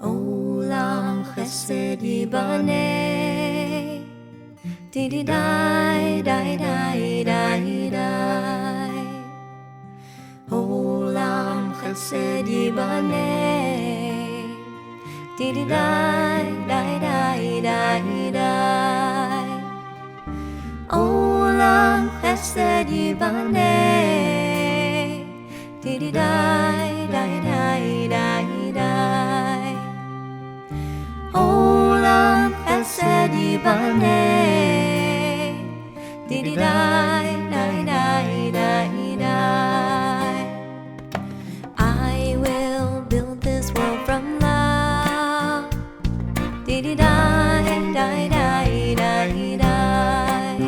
Olam chesed yibaneh, di dai dai dai dai dai. Olam chesed yibaneh, di dai dai dai dai dai. Olam chesed yibaneh, di dai dai dai dai dai. Olam chesed yibaneh, di dai dai dai dai dai. I will build this world from love, di dai dai dai dai dai.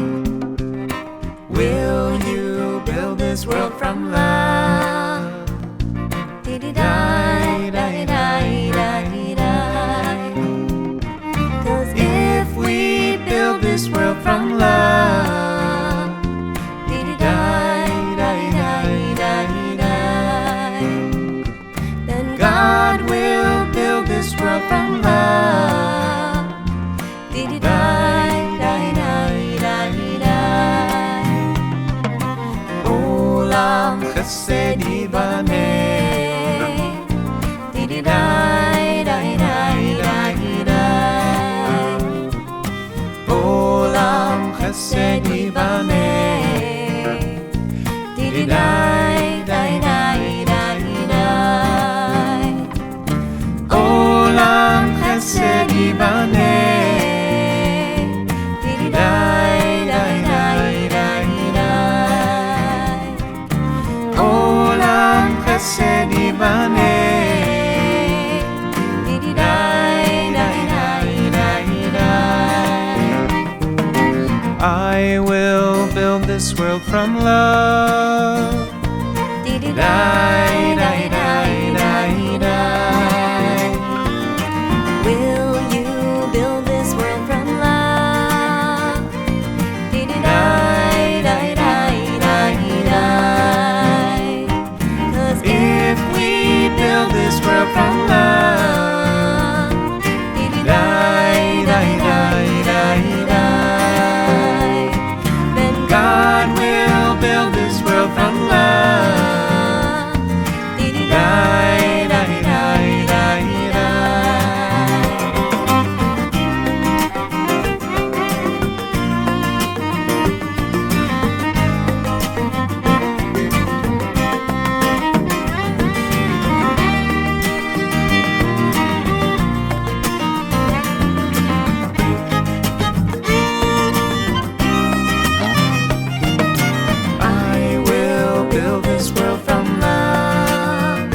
Will you build this world from love, di dai dai dai dai dai. 'Cause if we build this world from love, di dai dai dai dai dai, then God will build this world from love, di dai dai dai dai dai. Olam chesed yibaneh, di dai dai dai dai dai. Olam chesed yibaneh, di dai dai dai dai dai. Olam chesed yibaneh, di dai dai dai dai dai. Olam chesed yibaneh, di dai dai dai dai dai. I will build this world from love, di dai dai dai dai dai. Will you build this world from love, di dai dai dai dai dai. 'Cause if we build this world from love, di dai dai dai dai dai, then God will build this world from love, di dai dai dai dai dai. I will build this world from love,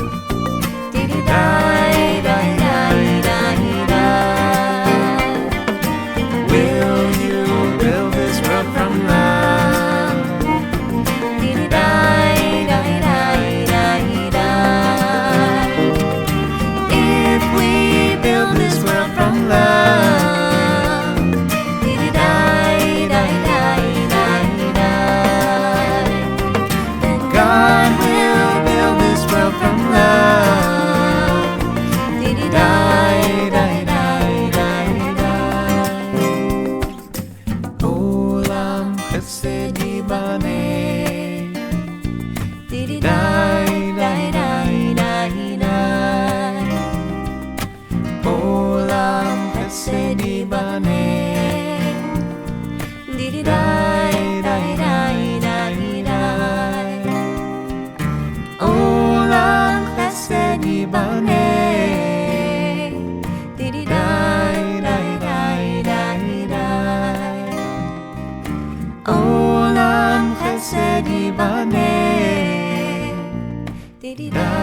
di dai dai dai dai dai. Will you build this world from love, di dai dai dai dai dai. If we build this world from love, di dai dai dai dai dai, then God will build this world from love, di dai dai dai dai dai. Olam chesed yibaneh, di dai dai dai dai dai. Olam chesed yibaneh, di dai dai dai dai dai. Olam chesed yibaneh, di dai dai dai dai dai. Olam chesed yibaneh, di dai